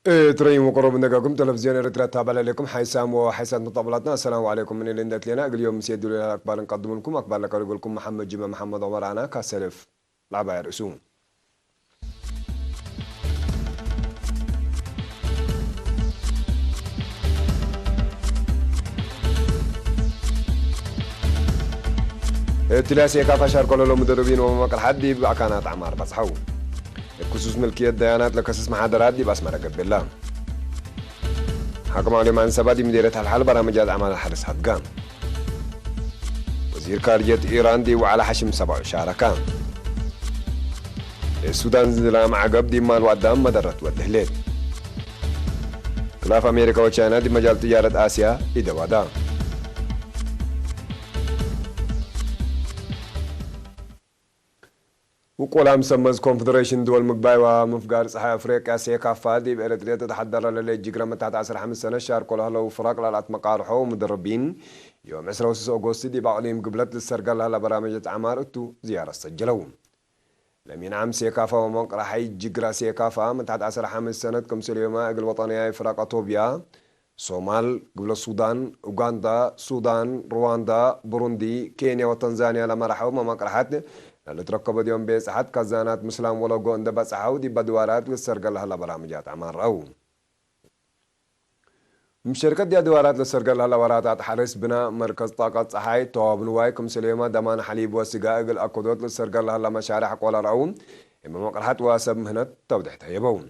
تريم وقرب نقاكم تلفزيون إريتريا تابع لكم حيسام وحيسات مطابلاتنا. السلام عليكم من اللي اندت لنا اليوم سيدوا لنا الأخبار نقدم لكم أخبار لك لكم محمد جمع محمد عمر أنا كسلف لعبة يرسون. تلاسي كافة شاركوا له مدربين ومقر حدي بأكانات عمار بصحو خصوص ملكية ديانات لكسس محاضرات دي بس مرقب بالله حكم علي عن سبادي مديرة الحل برامجات أعمال الحرس هدقان. وزير خارجية إيران دي وعلى حشم 7 شاركان. السودان زلام عقب دي مال وقدام مدرت والدهليل. خلاف أمريكا وتشاينا دي مجال تجارة آسيا إذا ودا. وقولا مسمز كونفدريشن دول مقباي ومفقار صحي أفريقيا سيكافا دي بإريتريا تتحضر للجيجرام تحت 15 سنة شهر كلها لو فراق لالات مقارحو ومدربين يوم 10 أغسطس دي بعليم قبلت للسرقال لها برامج عمار اتو زيارة سجلون. لم ينعم سيكافا ومقر حي جيجرا سيكافا من تحت 15 سنة كمسل يوما اقل وطنية فراق أطوبيا صومال قبل السودان أوغندا سودان رواندا بوروندي كينيا وتنزانيا لما رحوا مقر حد اللي تركبوا اليوم بيس حد كزانات مسلم ولا قوند بس حاودي بدوارات للسرقال لها برامجات عمار أو مشاركة دي أدوارات للسرقال هلا وراتات حرس بناء مركز طاقة صحي تواب نواي كمسليمة دمان حليب وسقائق الأكودوت للسرقال هلا مشاريع حقولا رأون إما مقرحات واسب مهنة توضح تهيبون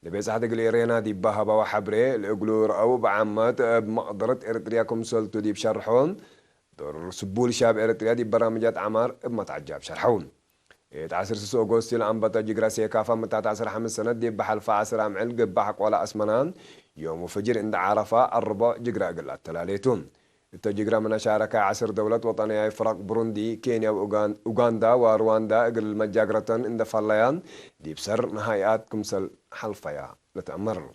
لبيس حد قليرينا دي بهبا وحبري الأقلور أو بعمات بمقدرة إريتريا كمسلتو دي بشرحون دور سبول شاب إريتريا دي برامجات عمار بما تعجب شرحون تعسر سسو أغسطس الأنبطة جيجرا سيكافا متى تعسر 5 سنة دي بحلفة 10 عمل قبحق ولا أسمنان يوم فجر عند عرفة الربع جيجرا قلات تلاليتون التجيجرا من شاركة 10 دولة وطنية فرق بروندي كينيا وأوغندا ورواندا قل المجاقرة عند فاليان دي بسر نهايات كمسل حلفيا لتأمر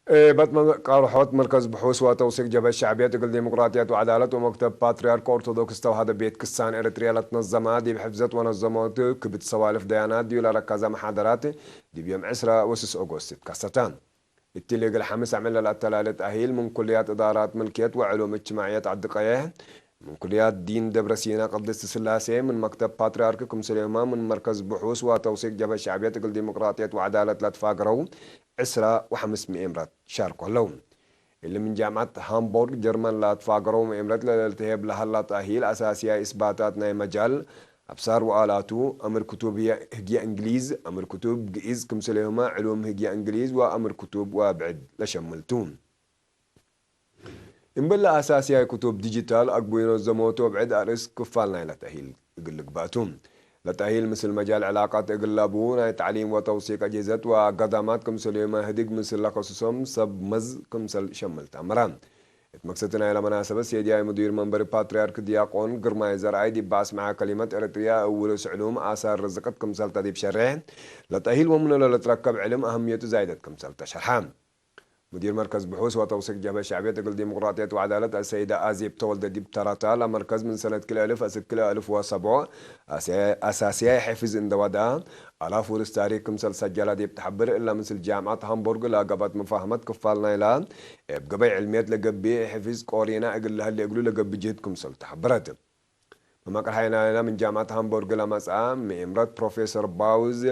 باتمان قارحوت مركز بحوث وتوثيق جبهة الشعبية تقل ديمقراطية وعدالة ومكتب باتريارك أرثوذكس تو هذا بيت كسان إريتريا لتنظمها دي بحفظت ونظمات كبت سوالف ديانات دي ولا ركزة محاضرات دي بيوم 10 وسس أغسطس كاستان التليق الحمس عمل للتلالة أهيل من كليات إدارات ملكية وعلوم اجتماعية عدقية من كليات دين دبر سينا قدس السلاسة من مكتب باتريارك كمسليمان من مركز بحوث وتوثيق جبهة الشعبية تقل ديمقراطية وعدالة لا تفاقروا 10 و500 إمرات شاركوا لهم اللي من جامعة هامبورغ جرمان لا تفاقروا إمرات للالتهاب لها لا تأهيل أساسية إثباتات ناي مجال أبصار وآلاتو أمر كتب هي إنجليز أمر كتب جئيز كمسليهما علوم هي إنجليز وأمر كتب وابعد لشملتون إن بلا أساسية كتب ديجيتال أقبوين الزموتو بعد أرس كفالنا لا تأهيل يقلق باتون لتأهيل مثل مجال علاقات إقلابون تعليم وتوثيق أجهزة وقدامات كمسليما هديق مثل لخصوصهم سب مز كمسل شمل تامران مقصدنا إلى مناسبة سيدي مدير منبر باتريارك دياقون قرماي زرعي دي باس مع كلمة إريتريا أول علوم آثار رزقت كمسل تديب شرعين لتأهيل ومن لتركب علم أهمية زايدة كمسل تشرحان مدير مركز بحوث وتوثيق جبهة الشعبية تقول ديمقراطية وعدالة السيدة آزيب تولد ديب تراتا لمركز من سنة كلا ألف أسد كلا ألف وسبعة أساسية حفظ اندودا ألاف ورس تاريخ كمسل سجلة ديب تحبر إلا مثل جامعة هامبورغ لقبت مفاهمة كفال نايلان بقبي علميات لقبي حفظ قورينا أقل لها اللي يقولوا لقبي جهد كمسل تحبرت مماكر حينا من جامعة هامبورغ لمسعى مئمرات بروفيسور باوز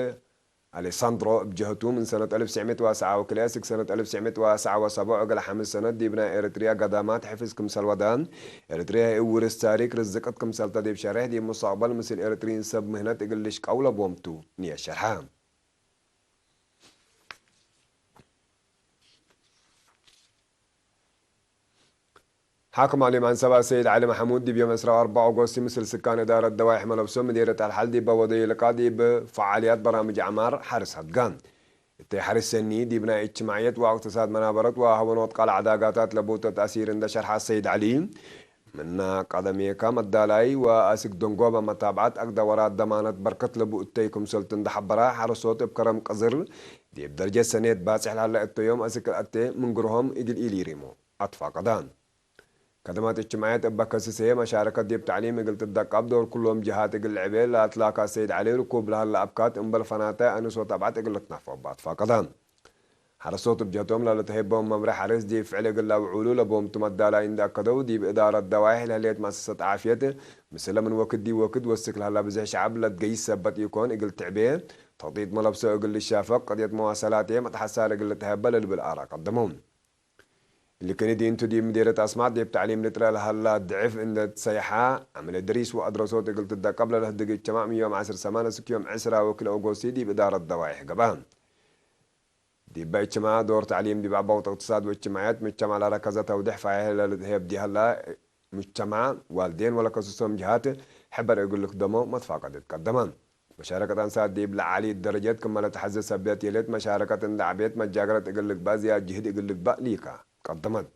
أليساندرو بجهته من سنة 1907 وكلاسيك سنة 1907 قال 5 سنة دي بناء إريتريا قدامات حفظ كمسال ودان إريتريا ورث تاريخ رزقت كمسال تديب شرح دي مصابل مثل إريتريين سب مهنة تقلش قولة بومتو نيا الشرحان حاكم علي عن سبا سيد علي محمود دي بيوم 4 أغسطس مثل سكان إدارة دوائح ملبسون مديرة الحل دي بوضي لقادي بفعاليات برامج عمار حرس هدقان حرس سني دي بناء اجتماعية واقتصاد منابرت وهونوت قال عداقاتات لبوتة تأثير عند شرح السيد علي منا قدمي كام الدالاي واسك دنقوبة متابعات أقدا وراء ضمانات بركت لبو اتيكم سلطن دحبرا حرصوت بكرم قزر دي بدرجة سنة باسح لهلا التيوم اسك الاتي من قرهم إجل إلي ريمو أطفا قدان خدمات اجتماعية أبكاسسية مشاركة ديب تعليم قلت الدقاب دور كلهم جهات قل العبيل لا تلاقى السيد علي ركوب لهلا أبكات انبل فناتا أنو صوت أبعات قل تنفو بأطفا قدان حرصوت بجهتهم لا تهبهم ممرح حرس دي فعل قلا وعولو لبهم تمدالا عند أكدو دي بإدارة دواحي لهلية مؤسسة عافيته مثل من وكد دي وكد والسكل هلا بزح شعب لا تقيس سبت يكون اقل تعبيه تغطيط ملبسه اقل الشافق قضية مواصلاتيه متحسار اقل تهبل اللي بالآراء قدمهم اللي كان دي انتو دي مديرة أسماء دي بتعليم لترى لهلا ضعف ان تسيحا عمل دريس وأدرسوت قلت دا قبل لهدق الجماع يوم 10 سمانة سك يوم 10 وكل أوغوستي دي بإدارة دواحي قبان دي باجتماع دور تعليم دي بعبوط اقتصاد واجتماعات مجتمع لا ركزة توضيح فاعل هي بدي هلا مجتمع والدين ولا كسوسهم جهات حبر يقول لك دمو ما تفاقدت قدمان مشاركة أنسات دي بلا عالي الدرجات كما لا تحزز سبيات يليت مشاركة دعبيت مجاقرة يقول لك بازيا جهد يقول لك بأليكا قدمت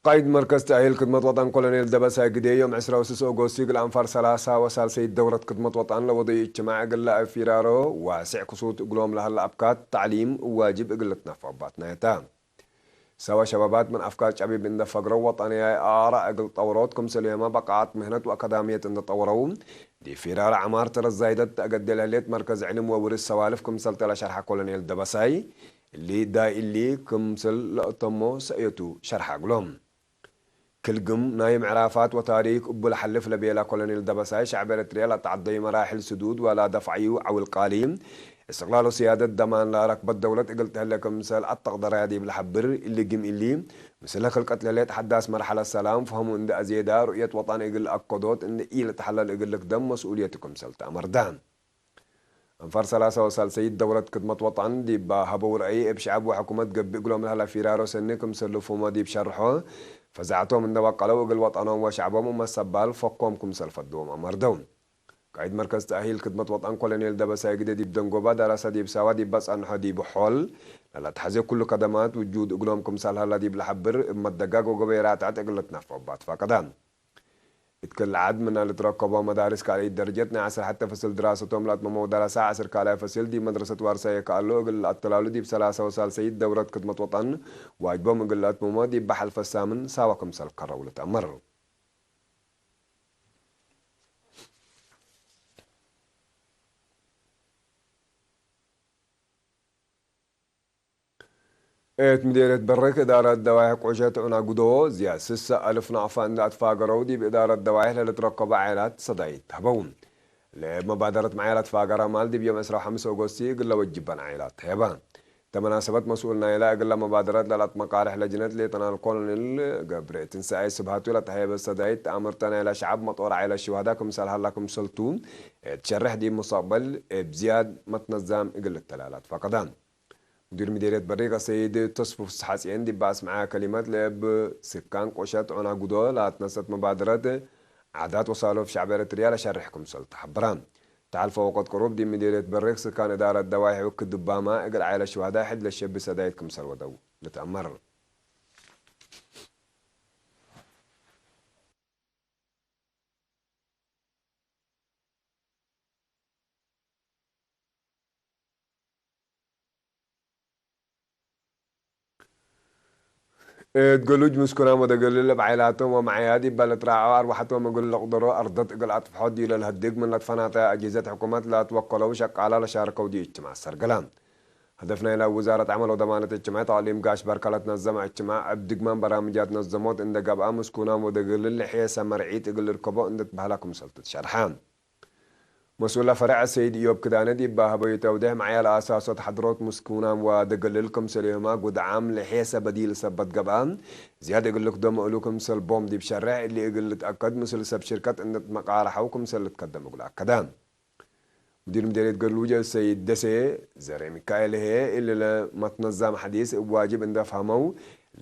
قائد مركز تأهيل خدمة وطن كولونيل دبس قدي يوم 10 أغسطس الأنفار 3 وسال سيد دورة خدمة وطن لوضي اجتماع قل فيرارو واسع كسوت قلوم لها الأبكات تعليم واجب قلتنا فباتنا يتام سوا شبابات من أفكار شعبي بند فقروا وطنية آراء قل طوراتكم سليمة بقعات مهنة وأكاديمية إن طورون دي فيرار عمار ترى الزايدة أقد لهليت مركز علم وورث سوالف كمسل لشرح كولونيل دبساي اللي دا اللي كمسل لأطمو سأيتو شرح قلوم كلقم نايم عرافات وتاريخ أبو الحلف لبيلا كولونيل دبساي شعب إريتريا تعدي مراحل سدود ولا دفعيو أو القاليم استقلال وسيادة ضمان لا ركب الدولة قلت لكم مثال التقدر هذه بالحبر اللي قم اللي مثل خلقت ليت حداث مرحلة السلام فهموا ان أزيدا رؤية وطن يقول أقدوت ان إيلة تحلل يقول لك دم مسؤوليتكم سلطة أمر دان انفر 3 وصل سيد دولة خدمة وطن دي بهبور أي بشعب وحكومة قبل يقولون لها فيرارو سنكم سلفوا ما دي بشرحوا فزعتهم من دوقلوا وقل وطنهم وشعبهم وما السبال فقومكم سلفدوهم أمر دون قائد مركز تأهيل خدمة وطن كولونيل دبساي قد دي بدنقوبة دراسة دي بسوا دي بس أنها دي بحول لا تحزي كل قدمات وجود أقلومكم سالها لا دي بالحبر إما الدقاق وقبيرات عتقلتنا فوبات فقدان اتكل عد من اللي تركبوا مدارس كالي درجتنا عسر حتى فصل دراستهم لا تممو دراسة عسر كالي فصل دي مدرسة وارسايا كالو قل الطلالو دي بسلاسة وسال سيد دورة خدمة وطن واجبهم قل أتممو دي بحل فسامن ساوكم سال قرولة أمر مديرة برك إدارة دواعي قوشات عنا قدو زياد 6000 نعفة عند أطفاء قرودي بإدارة دواعي لترقب عائلات صدعيت هبون لمبادرة معيلات فاقرة مالدي بيوم 5 أغسطس قل وجبان عائلات هبان تمناسبت مسؤولنا إلى قل مبادرات للات مقارح لجنة لتنال كولونيل قبر تنسعي سبهاتو لتحيب الصدعيت أمرتنا إلى شعب مطور عائلة الشهداء كمثال هلاكم سلطون تشرح دي مصابل بزياد متنظم قل التلالات فقدان مدير مديرية بريقة سيد تصفف السحاسيين دي باس معاه كلمات لاب سكان قوشات عنا قدوة لا تنسط مبادرات عادات وصالو في شعب إريتريا لشرحكم سلطة حبران تعال فوقت قروب دي مديرية بريق سكان إدارة دواحي وكد دباما اقل عائلة شهداء حد للشب سدايتكم سلوى دو نتأمر تقولوج مسكونا مدقل بعائلاتهم ومعيادي بلتراعوا أرواحتهم يقول لقدروا أرضت إقل أطفحات دي للهدق من لطفناتا أجهزة حكومات لا توكلوا شقالة لشاركوا دي اجتماع السرقلان هدفنا إلى وزارة عمل وضمانة اجتماع تعليم قاش بركلة نظم اجتماع أبدقمان برامجات نظموت إن قبقى مسكونا مدقل اللي حيسا مرعيت إقل ركبوا إن بهلاكم سلطة شرحان مسؤول فرع السيد إيوب كدانة دي باهبو توضيح معايا الأساس وتحضرات مسكونا ودقللكم سليما قد عام لحيسة بديل سبت قبان زيادة يقول لك دوم أقولكم سلبوم دي بشرع اللي يقول تأكد مسؤول سب شركات إن مقارحة وكم سل تقدم يقول أكدان مدير مديرية قلوجة السيد دسي زري ميكائيل هي اللي ما تنظم حديث واجب إن فهموا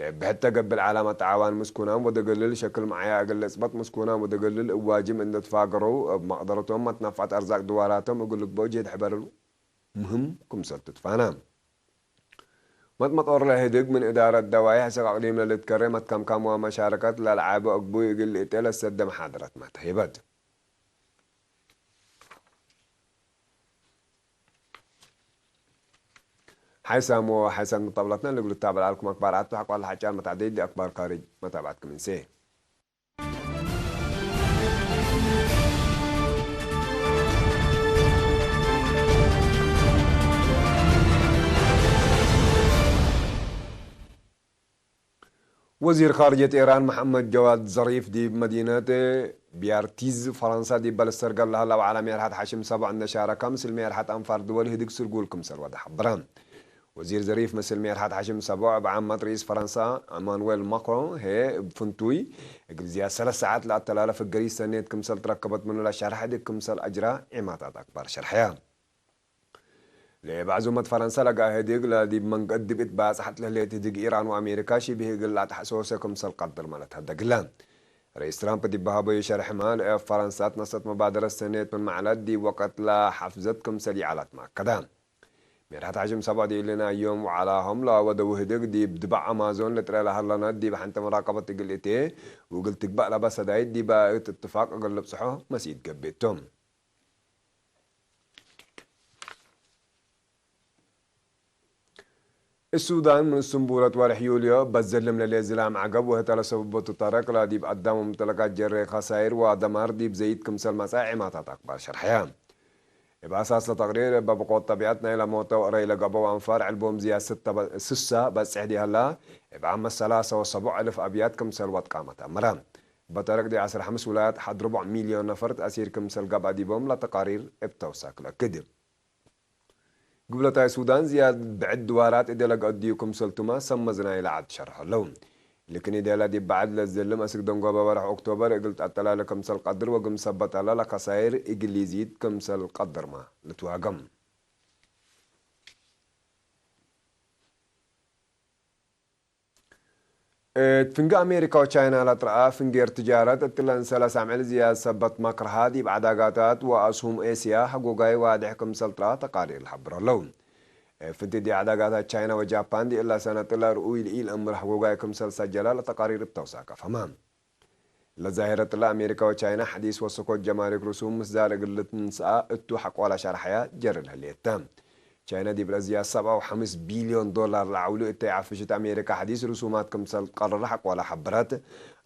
بحتى قبل علامة تعاون مسكونام ودقلل شكل معايا أقل إثبات مسكونام ودقلل واجب إن تفاقروا بمقدرتهم ما تنفعت أرزاق دواراتهم يقول لك بوجه تحبروا مهم كم تتفانام مطور له هدق من إدارة دواعي حسق أقليم للتكرمت كم ومشاركات للعاب أقبو يقل إتلا السد محاضرات ما تهيبت حيسامو حيسان طبلتنا اللي قلت تابع لكم أكبر عدتو حق والله حجان متعديد دي أكبر خارج ما تابعتكم من سيه وزير خارجية إيران محمد جواد ظريف دي بمدينة بيارتيز فرنسا دي بلستر قال لها لو على ميرحات حاشم سبع النشارة كمسل ميرحات أنفار دول هديك سرقول كمسر وده حبران وزير ظريف مثل ميرحات حاشم سبع بعمة رئيس فرنسا مانويل ماكرون هي بفنتوي اجلزيا 3 ساعات لأتلالة في الجريس سنة كمسل تركبت منه لشرح دي كمسل أجراء عماتات أكبر شرحيان لبعزومة فرنسا لقى هديق لدي من قد بإتباس حتى لهليت هديق إيران وأمريكا شي به قلع تحسوسكم سالقدر مالت هدا قلان رئيس ترامب دي بهابو شرح مال فرنسا نصت مبادرة السنة من معلات دي وقت لا حفزتكم سليعالات مع كدام ميرات عجم سبع دي لنا يوم وعلاهم لا ودو هديق دي بدبع أمازون لترى لها لنا دي بحنت مراقبة قلتي وقلت بقى لبس دايد دي بقى اتفاق أقل بصحه مسيد قبيتهم السودان من السنبورة ورح يوليو بزلم لليزلام عقب وهتلا سببت الطريق لا ديب قدام ممتلكات جري خسائر ودمار ديب زيد كمسل مساعي ما تتقبل شرحيان يبقى أساس لتقرير ببقوة طبيعتنا إلى موتا وقري لقبو أنفار علبوم زيا سسة بس عدي هلا يبقى عم 73,000 أبيات كمسل وات قامت مرام بطريق دي عصر 5 ولايات حد 4 مليون نفر أسير كمسل قبع ديبوم لتقارير ابتوساك لكدر قبل تاي السودان زياد بعد دوارات إذا لقديكم سلتما سمزنا إلى عد شرح اللون لكن إذا دي بعد للزلم أسك دنقوا بورح أكتوبر قلت أتلا لكم سل قدر وقم سبت على لكسائر إقل يزيد كم سل قدر ما لتواقم فنجا أمريكا وشاينا لترأى فنجير تجارة التلان سلا سامعل زياد سبت مكر هادي بعداقاتات وأسهم إيسيا حقوقاي وادح كم سلطرة تقارير الحبر اللون فنتي دي عداقاتات تشاينا وجابان دي إلا سنة إلا رؤوي الإيل أمر حقوقاي كم سجلة لتقارير التوساقة فمام لظاهرة الله أمريكا وشاينا حديث وسقوط جمارك رسوم مصدار قلة نساء اتو حق ولا شرحيا جرلها اليتام شاينا دي برازيا 7.5 بليون دولار لعولو اتي عفشت أمريكا حديث رسومات كمسال قرر حق ولا حبرات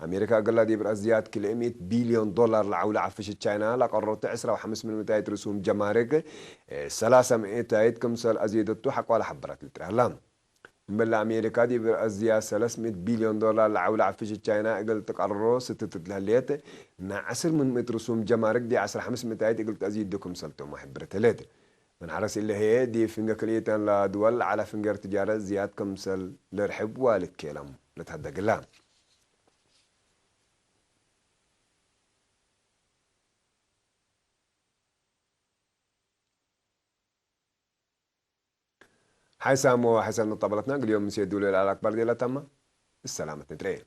أمريكا قال دي برازيا كل 100 بليون دولار لعولو عفشت شاينا لقررت 10.5 من متايت رسوم جمارك 3 متايت كمسال أزيدتو حق ولا حبرات لترهلام من أمريكا دي برازيا 300 بليون دولار لعولو عفشت شاينا قلت قرروا 6 تلهليت نعسر من متر رسوم جمارك دي 10.5 متايت قلت أزيدو كمسالتو محبرت ليت من عرس اللي هي دي فنجا كليتان لدول على فنجر تجارة زياد كمسل لرحب والكلام نتهدى قلام حيسامو حسن طبلتنا اليوم مسيد دولي الأكبر دي لتما السلامة نترين